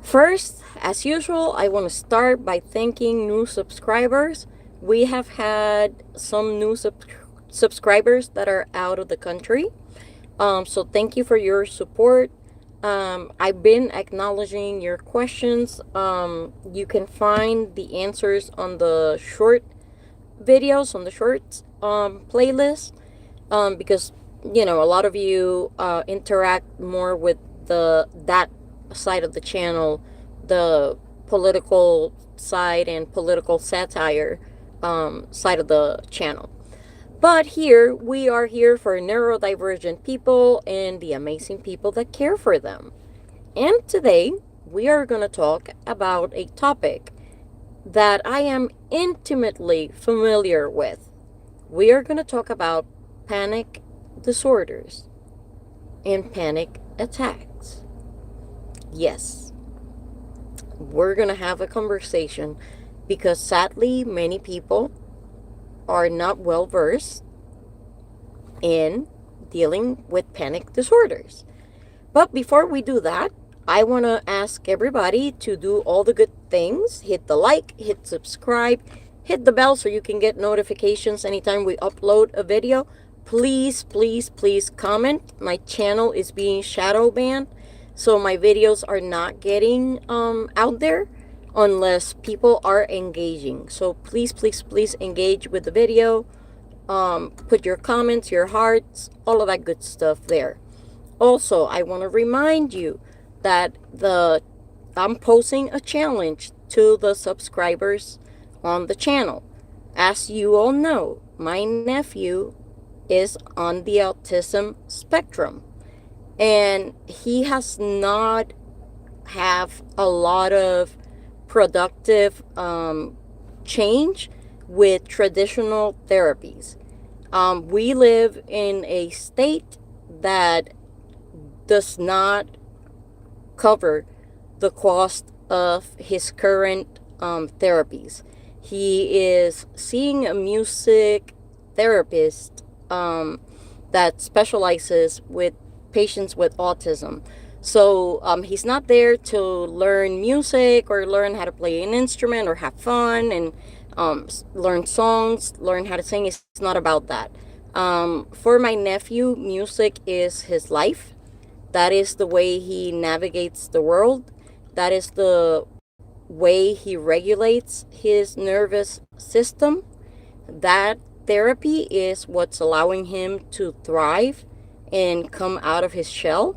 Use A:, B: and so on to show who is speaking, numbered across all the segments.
A: First, as usual, I want to start by thanking new subscribers. We have had some new subscribers that are out of the country. So thank you for your support. I've been acknowledging your questions. You can find the answers on the short videos, on the shorts playlist, because a lot of you interact more with that side of the channel, the political side and political satire side of the channel. But here, we are here for neurodivergent people and the amazing people that care for them. And today, we are going to talk about a topic that I am intimately familiar with. We are going to talk about panic disorders and panic attacks. Yes, we're going to have a conversation because sadly, many people are not well versed in dealing with panic disorders. But before we do that, I want to ask everybody to do all the good things. Hit the like, hit subscribe, hit the bell so you can get notifications anytime we upload a video. Please, please, please comment. My channel is being shadow banned, so my videos are not getting out there unless people are engaging. So please, please, please engage with the video. Put your comments, your hearts, all of that good stuff there. Also, I want to remind you that I'm posing a challenge to the subscribers on the channel. As you all know, my nephew is on the autism spectrum, and he has not have a lot of productive change with traditional therapies. We live in a state that does not cover the cost of his current therapies. He is seeing a music therapist that specializes with patients with autism. So he's not there to learn music or learn how to play an instrument or have fun and learn songs, learn how to sing. It's not about that. For my nephew, music is his life. That is the way he navigates the world. That is the way he regulates his nervous system. That therapy is what's allowing him to thrive and come out of his shell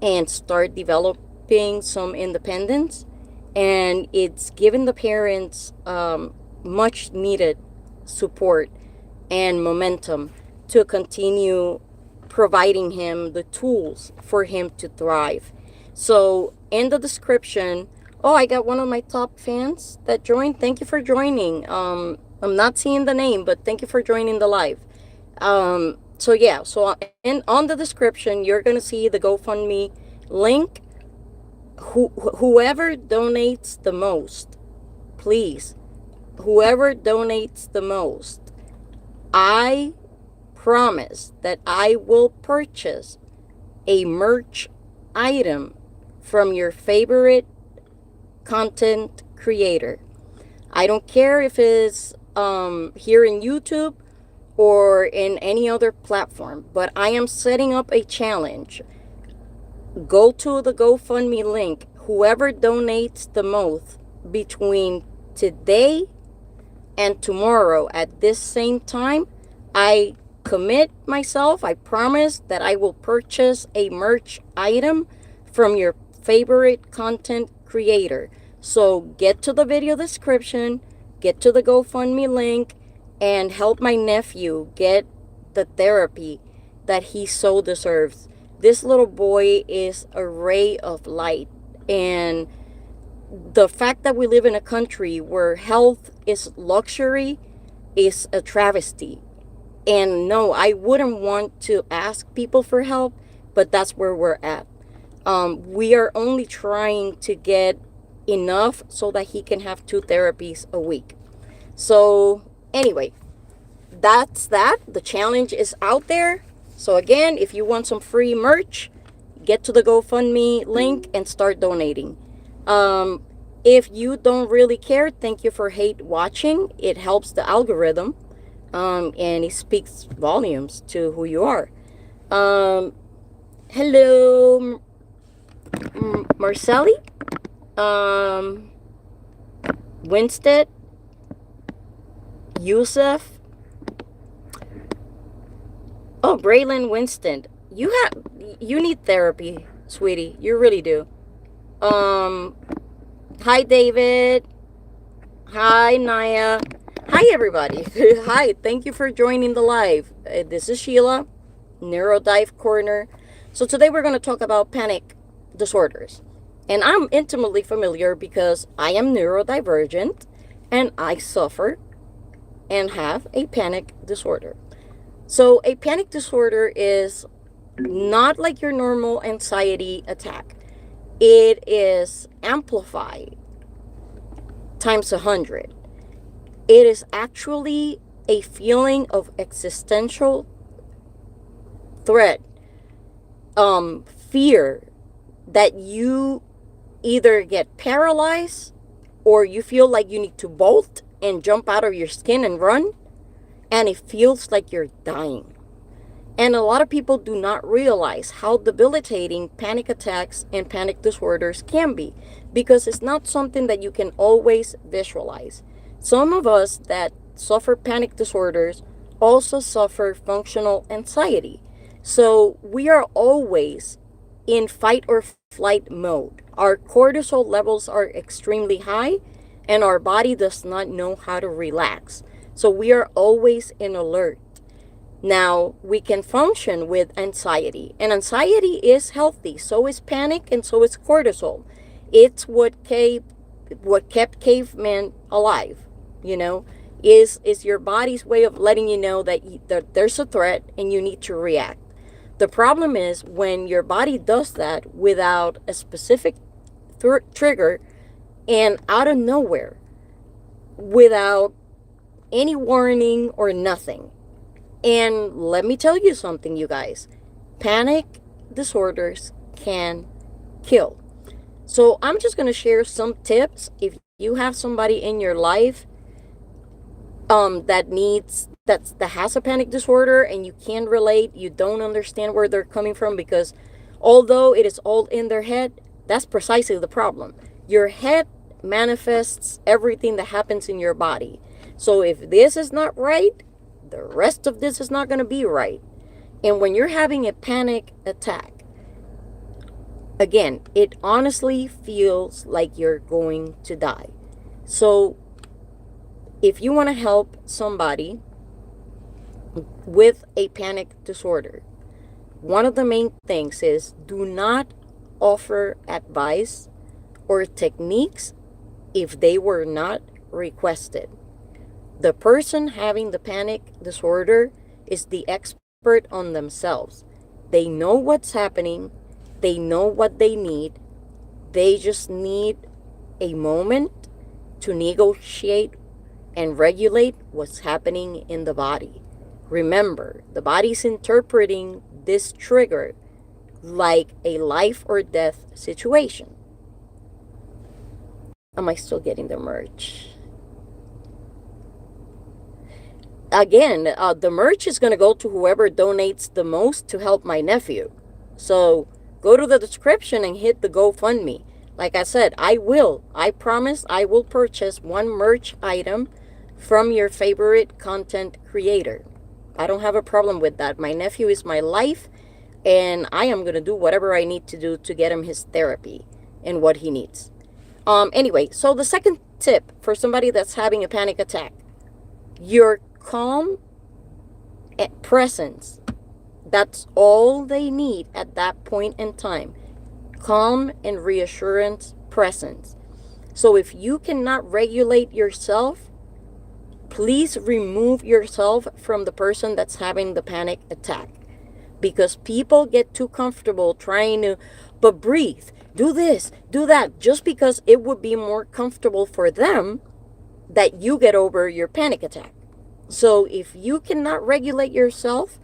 A: and start developing some independence. And it's given the parents much needed support and momentum to continue providing him the tools for him to thrive. So in the description, oh, I got one of my top fans that joined. Thank you for joining. I'm not seeing the name, but thank you for joining the live. So yeah, so on the description, you're gonna see the GoFundMe link. Whoever donates the most, please, whoever donates the most, I promise that I will purchase a merch item from your favorite content creator. I don't care if it's here in YouTube or in any other platform, but I am setting up a challenge. Go to the GoFundMe link. Whoever donates the most between today and tomorrow at this same time, I commit myself, I promise that I will purchase a merch item from your favorite content creator. So get to the video description, get to the GoFundMe link, and help my nephew get the therapy that he so deserves. This little boy is a ray of light, and the fact that we live in a country where health is luxury is a travesty. And no, I wouldn't want to ask people for help, but that's where we're at. We are only trying to get enough so that he can have 2 therapies a week. So anyway, that's that. The challenge is out there. So again, if you want some free merch, get to the GoFundMe link and start donating. If you don't really care, thank you for hate watching. It helps the algorithm, and it speaks volumes to who you are. Hello, Marcelli, Winstead, Yusuf. Oh, Braylon Winston. You need therapy, sweetie. You really do. Hi, David. Hi, Naya. Hi, everybody. Hi, thank you for joining the live. This is Sheila, Neurodive Corner. So today we're going to talk about panic disorders. And I'm intimately familiar because I am neurodivergent and I suffer and have a panic disorder. So a panic disorder is not like your normal anxiety attack. It is amplified times 100. It is actually a feeling of existential threat, fear that you either get paralyzed or you feel like you need to bolt and jump out of your skin and run, and it feels like you're dying. And a lot of people do not realize how debilitating panic attacks and panic disorders can be, because it's not something that you can always visualize. Some of us that suffer panic disorders also suffer functional anxiety. So we are always in fight or flight mode. Our cortisol levels are extremely high and our body does not know how to relax. So we are always in alert. Now, we can function with anxiety, and anxiety is healthy. So is panic, and so is cortisol. It's what kept cavemen alive, is your body's way of letting you know that there's a threat and you need to react. The problem is when your body does that without a specific trigger and out of nowhere, without any warning or nothing. And let me tell you something, you guys. Panic disorders can kill. So I'm just going to share some tips. If you have somebody in your life that has a panic disorder and you can't relate, you don't understand where they're coming from, because although it is all in their head, that's precisely the problem. Your head manifests everything that happens in your body. So if this is not right, the rest of this is not going to be right. And when you're having a panic attack, again, it honestly feels like you're going to die. So if you want to help somebody with a panic disorder, one of the main things is do not offer advice or techniques if they were not requested. The person having the panic disorder is the expert on themselves. They know what's happening. They know what they need. They just need a moment to negotiate and regulate what's happening in the body. Remember, the body's interpreting this trigger like a life or death situation. Am I still getting the merch? Again, the merch is going to go to whoever donates the most to help my nephew. So go to the description and hit the GoFundMe. Like I said, I promise I will purchase one merch item from your favorite content creator. I don't have a problem with that. My nephew is my life, and I am going to do whatever I need to do to get him his therapy and what he needs. Anyway, so the second tip for somebody that's having a panic attack: your calm presence. That's all they need at that point in time. Calm and reassurance presence. So if you cannot regulate yourself, please remove yourself from the person that's having the panic attack, because people get too comfortable trying to, but breathe, do this, do that, just because it would be more comfortable for them that you get over your panic attack. So if you cannot regulate yourself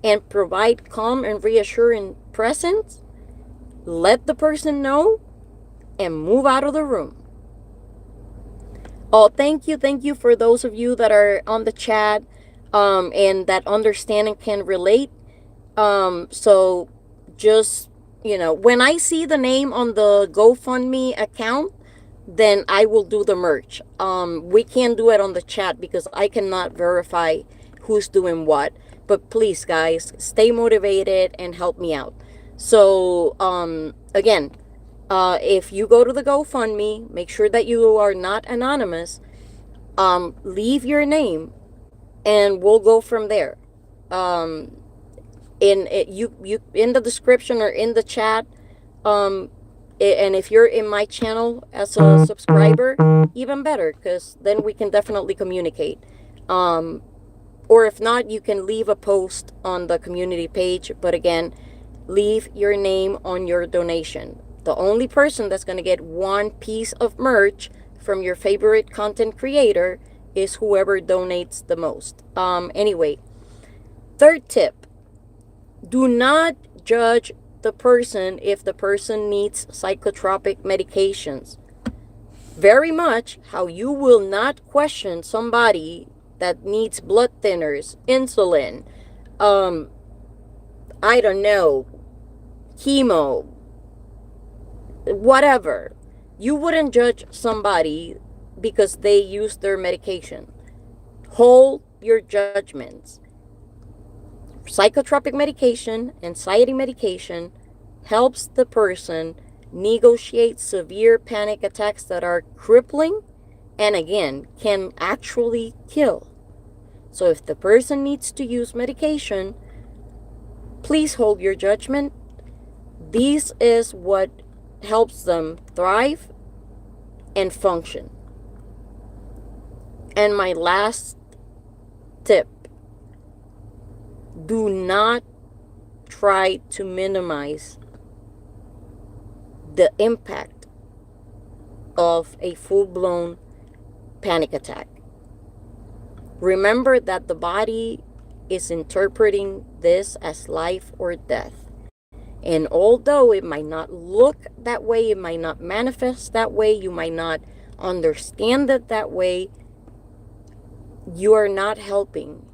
A: and provide calm and reassuring presence, let the person know, and move out of the room. Oh, thank you for those of you that are on the chat, and that understand and can relate. So just, when I see the name on the GoFundMe account, then I will do the merch. We can't do it on the chat because I cannot verify who's doing what. But please, guys, stay motivated and help me out. So, again, if you go to the GoFundMe, make sure that you are not anonymous. Leave your name, and we'll go from there. Um, in it, you in the description or in the chat, and if you're in my channel as a subscriber, even better, because then we can definitely communicate. Um, or if not, you can leave a post on the community page. But again, leave your name on your donation. The only person that's going to get one piece of merch from your favorite content creator is whoever donates the most. Anyway, third tip: do not judge the person if the person needs psychotropic medications. Very much how you will not question somebody that needs blood thinners, insulin, I don't know, chemo, whatever. You wouldn't judge somebody because they use their medication. Hold your judgments. Psychotropic medication, anxiety medication, helps the person negotiate severe panic attacks that are crippling and, again, can actually kill. So if the person needs to use medication, please hold your judgment. This is what helps them thrive and function. And my last tip: do not try to minimize the impact of a full-blown panic attack. Remember that the body is interpreting this as life or death. And although it might not look that way, it might not manifest that way, you might not understand it that way, you are not helping.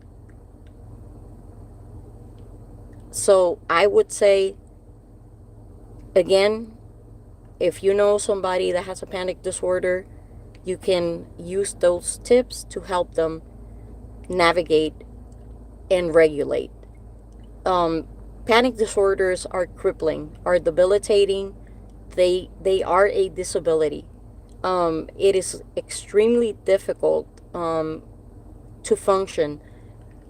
A: So I would say, again, if you know somebody that has a panic disorder, you can use those tips to help them navigate and regulate. Panic disorders are crippling, are debilitating. They are a disability. It is extremely difficult to function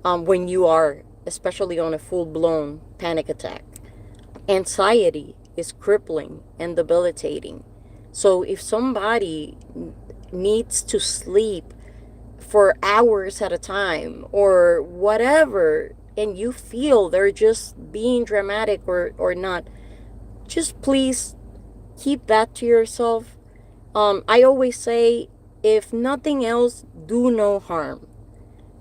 A: when you are, especially on a full-blown panic attack. Anxiety is crippling and debilitating. So if somebody needs to sleep for hours at a time or whatever, and you feel they're just being dramatic or not, just please keep that to yourself. I always say, if nothing else, do no harm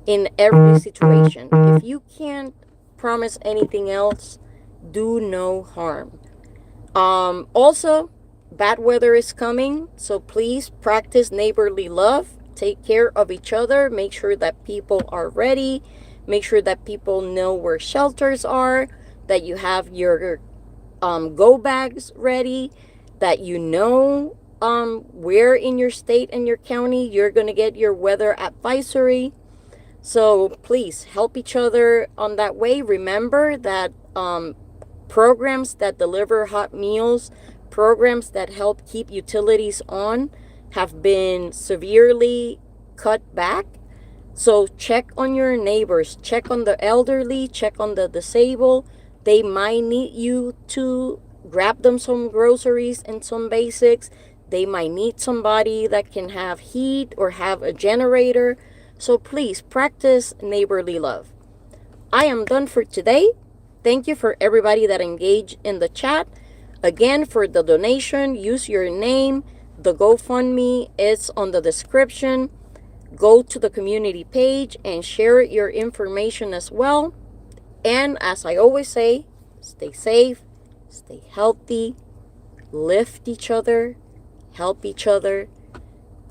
A: in every situation. If you can't promise anything else, do no harm. Also, bad weather is coming, so please practice neighborly love. Take care of each other. Make sure that people are ready. Make sure that people know where shelters are, that you have your go bags ready, that you know where in your state and your county you're going to get your weather advisory. So please help each other on that way. Remember that programs that deliver hot meals, programs that help keep utilities on, have been severely cut back. So check on your neighbors, check on the elderly, check on the disabled. They might need you to grab them some groceries and some basics. They might need somebody that can have heat or have a generator. So please practice neighborly love. I am done for today. Thank you for everybody that engaged in the chat. Again, for the donation, use your name. The GoFundMe is on the description. Go to the community page and share your information as well. And as I always say, stay safe, stay healthy, lift each other, help each other.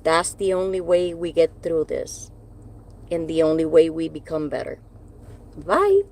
A: That's the only way we get through this, and the only way we become better. Bye.